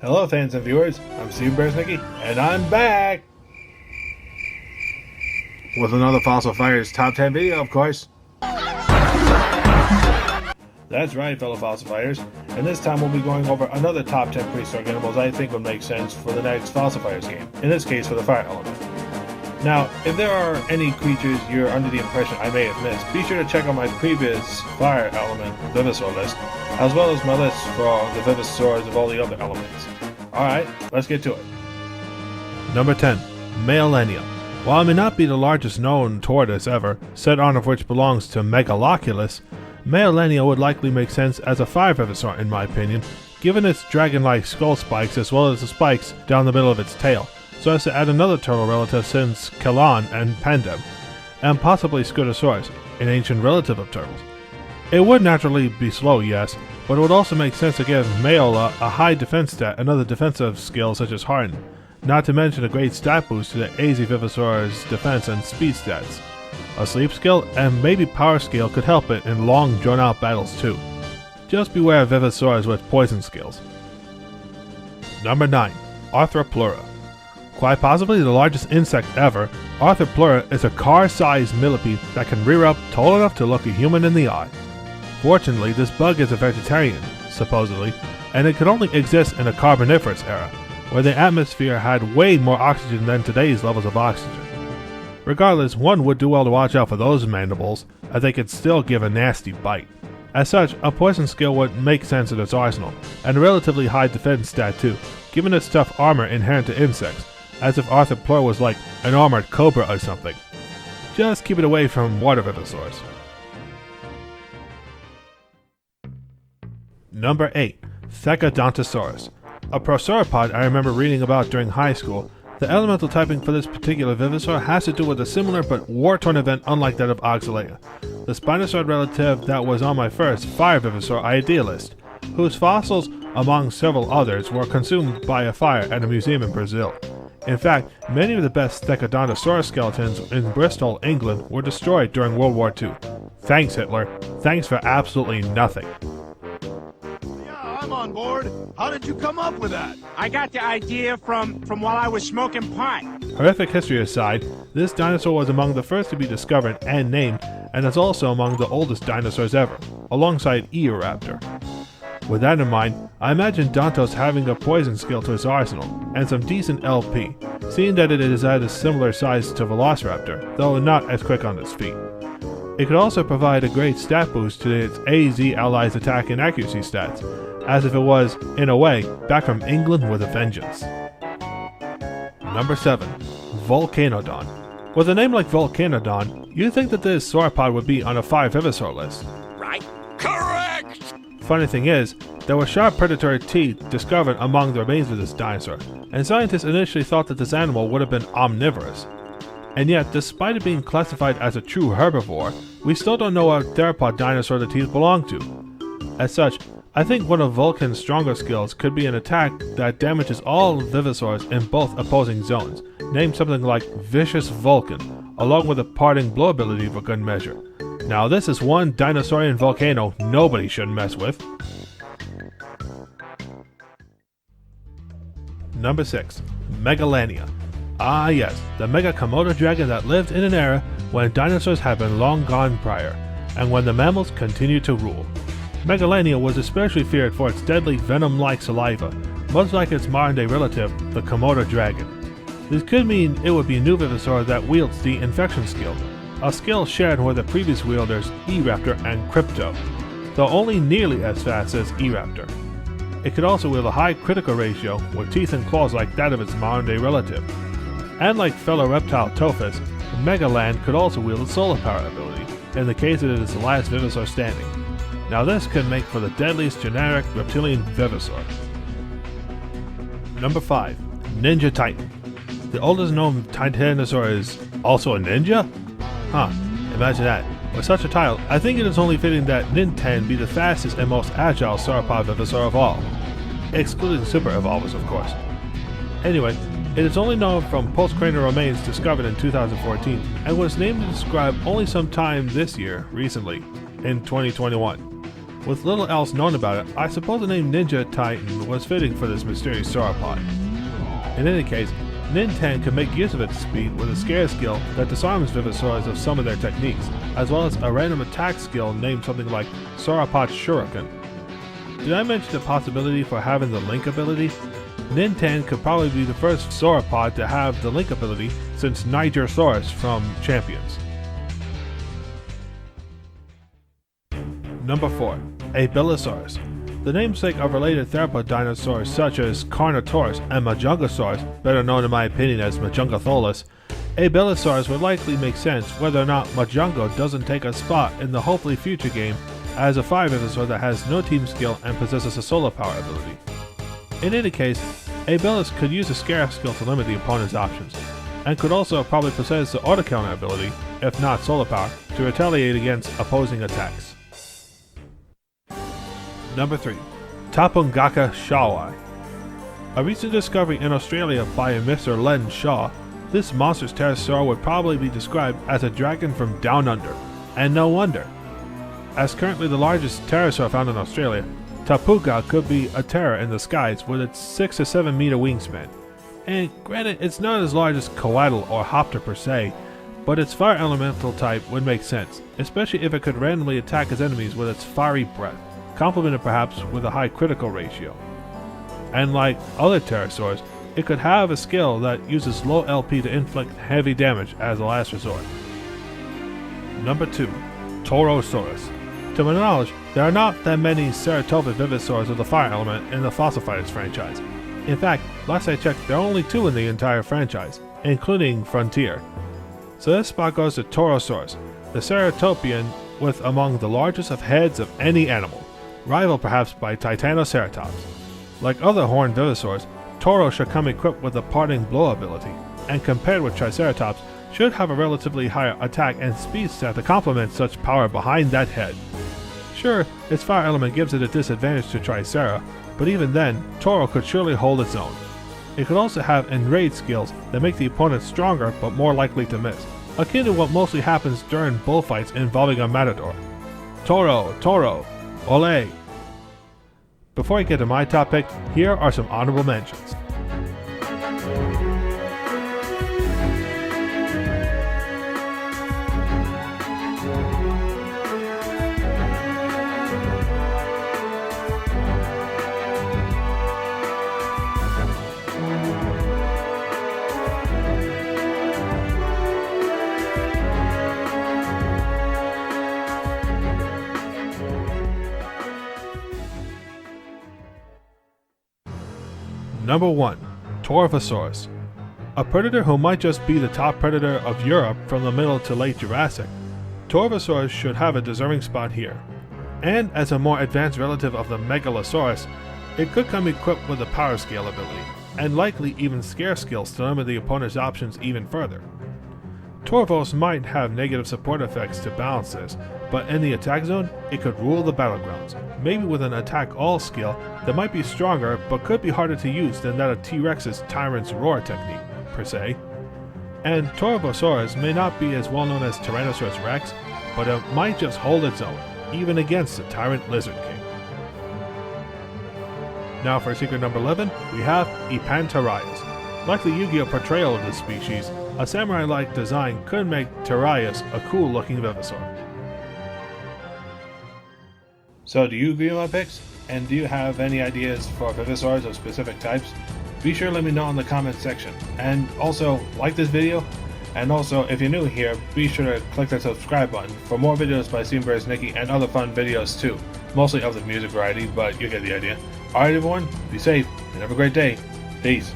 Hello fans and viewers, I'm Steve Bearsnicky, and I'm back! With another Fossil Fires Top 10 video, of course. That's right, fellow Fossil Fires, and this time we'll be going over another top 10 prehistoric animals I think would make sense for the next Fossil Fires game, in this case for the fire element. Now, if there are any creatures you're under the impression I may have missed, be sure to check out my previous fire element Vivosaur list, as well as my list for the Vivosaurs of all the other elements. Alright, let's get to it. Number 10. Malelenia. While it may not be the largest known tortoise ever, said arm of which belongs to Megaloculus, Malelenia would likely make sense as a fire Vivosaur in my opinion, given its dragon-like skull spikes as well as the spikes down the middle of its tail, so as to add another turtle relative since Kalan and Pandem, and possibly Scutosaurus, an ancient relative of turtles. It would naturally be slow, yes, but it would also make sense to give Mayola a high defense stat and other defensive skills such as Harden, not to mention a great stat boost to the AZ Vivosaur's defense and speed stats. A sleep skill and maybe power skill could help it in long drawn out battles too. Just beware of Vivosaurs with poison skills. Number 9. Arthropleura. Quite possibly the largest insect ever, Arthropleura is a car-sized millipede that can rear up tall enough to look a human in the eye. Fortunately, this bug is a vegetarian, supposedly, and it could only exist in a Carboniferous era, where the atmosphere had way more oxygen than today's levels of oxygen. Regardless, one would do well to watch out for those mandibles, as they could still give a nasty bite. As such, a poison skill would make sense in its arsenal, and a relatively high defense stat too, given its tough armor inherent to insects, as if Arthropleura was like an armored cobra or something. Just keep it away from water Vivosaurs. Number 8. Fecadontosaurus. A prosauropod I remember reading about during high school. The elemental typing for this particular Vivosaur has to do with a similar but war-torn event unlike that of Oxalea, the Spinosaurus relative that was on my first fire Vivosaur idealist, whose fossils, among several others, were consumed by a fire at a museum in Brazil. In fact, many of the best Fecadontosaurus skeletons in Bristol, England were destroyed during World War II. Thanks, Hitler. Thanks for absolutely nothing. I'm on board. How did you come up with that? I got the idea from while I was smoking pot. Horrific history aside, this dinosaur was among the first to be discovered and named, and is also among the oldest dinosaurs ever, alongside Eoraptor. With that in mind, I imagine Dantos having a poison skill to his arsenal, and some decent LP, seeing that it is at a similar size to Velociraptor, though not as quick on its feet. It could also provide a great stat boost to its AZ allies' attack and accuracy stats, as if it was, in a way, back from England with a vengeance. Number 7. Volcano Dawn. With a name like Volcano Dawn, you'd think that this sauropod would be on a 5 Vivosaur list. Right? Correct! Funny thing is, there were sharp predatory teeth discovered among the remains of this dinosaur, and scientists initially thought that this animal would have been omnivorous. And yet, despite it being classified as a true herbivore, we still don't know what theropod dinosaur the teeth belong to. As such, I think one of Vulcan's stronger skills could be an attack that damages all Vivosaurs in both opposing zones, named something like Vicious Vulcan, along with a parting blow ability for good measure. Now this is one dinosaurian volcano nobody should mess with. Number 6. Megalania. Ah yes, the mega Komodo dragon that lived in an era when dinosaurs had been long gone prior, and when the mammals continued to rule. Megalania was especially feared for its deadly venom-like saliva, much like its modern-day relative, the Komodo dragon. This could mean it would be a new Vivosaur that wields the infection skill, a skill shared with the previous wielders Eraptor and Crypto, though only nearly as fast as Eraptor. It could also wield a high critical ratio with teeth and claws like that of its modern-day relative. And like fellow reptile Tophus, Megaland could also wield a solar power ability, in the case that it is the last Vivosaur standing. Now this could make for the deadliest generic reptilian Vivosaur. Number 5. Ninja Titan. The oldest known Titanosaur is also a ninja? Huh, imagine that. With such a title, I think it is only fitting that Ninten be the fastest and most agile sauropod Vivosaur of all. Excluding super evolvers, of course. Anyway, it is only known from postcranial remains discovered in 2014, and was named to describe only sometime this year, recently, in 2021. With little else known about it, I suppose the name Ninja Titan was fitting for this mysterious sauropod. In any case, Nin-10 can make use of its speed with a scare skill that disarms Vivosaurs of some of their techniques, as well as a random attack skill named something like Sauropod Shuriken. Did I mention the possibility for having the Link ability? Nin-10 could probably be the first sauropod to have the Link ability since Nigersaurus from Champions. Number 4. Abilisaurus. The namesake of related theropod dinosaurs such as Carnotaurus and Majungasaurus, better known in my opinion as Majungatholus, Abilisaurus would likely make sense whether or not Majungo doesn't take a spot in the hopefully future game as a fire Vivosaur that has no team skill and possesses a solar power ability. In any case, Abilis could use a scare skill to limit the opponent's options, and could also probably possess the auto counter ability, if not solar power, to retaliate against opposing attacks. Number 3. Tapungaka Shawai. A recent discovery in Australia by a Mr. Len Shaw, this monstrous pterosaur would probably be described as a dragon from down under, and no wonder. As currently the largest pterosaur found in Australia, Tapuga could be a terror in the skies with its 6 to 7 meter wingspan. And granted, it's not as large as Coatl or Hopter per se, but its fire elemental type would make sense, especially if it could randomly attack its enemies with its fiery breath, complemented perhaps with a high critical ratio. And like other pterosaurs, it could have a skill that uses low LP to inflict heavy damage as a last resort. Number 2. Torosaurus. To my knowledge, there are not that many ceratopid Vivosaurs of the fire element in the Fossil Fighters franchise. In fact, last I checked, there are only 2 in the entire franchise, including Frontier. So this spot goes to Torosaurus, the ceratopian with among the largest of heads of any animal, rivaled perhaps by Titanoceratops. Like other horned Vivosaurs, Toro should come equipped with a parting blow ability, and compared with Triceratops, should have a relatively higher attack and speed stat to complement such power behind that head. Sure, its fire element gives it a disadvantage to Tricera, but even then, Toro could surely hold its own. It could also have enrage skills that make the opponent stronger but more likely to miss, akin to what mostly happens during bullfights involving a matador. Toro, Toro, ole! Before I get to my top pick, here are some honorable mentions. Number 1. Torosaurus. A predator who might just be the top predator of Europe from the middle to late Jurassic, Torosaurus should have a deserving spot here. And as a more advanced relative of the Megalosaurus, it could come equipped with a power scale ability, and likely even scare skills to limit the opponent's options even further. Torvos might have negative support effects to balance this, but in the attack zone, it could rule the battlegrounds, maybe with an attack all skill that might be stronger but could be harder to use than that of T-Rex's Tyrant's Roar technique, per se. And Torosaurus may not be as well known as Tyrannosaurus Rex, but it might just hold its own, even against the Tyrant Lizard King. Now for secret number 11, we have Epantarias. Like the Yu-Gi-Oh portrayal of this species, a samurai-like design could make Tarias a cool-looking Vivosaur. So do you agree with my picks? And do you have any ideas for Vivosaurs of specific types? Be sure to let me know in the comments section. And also, like this video, and also, if you're new here, be sure to click that subscribe button for more videos by Steambears Nikki and other fun videos too. Mostly of the music variety, but you get the idea. Alright everyone, be safe, and have a great day. Peace.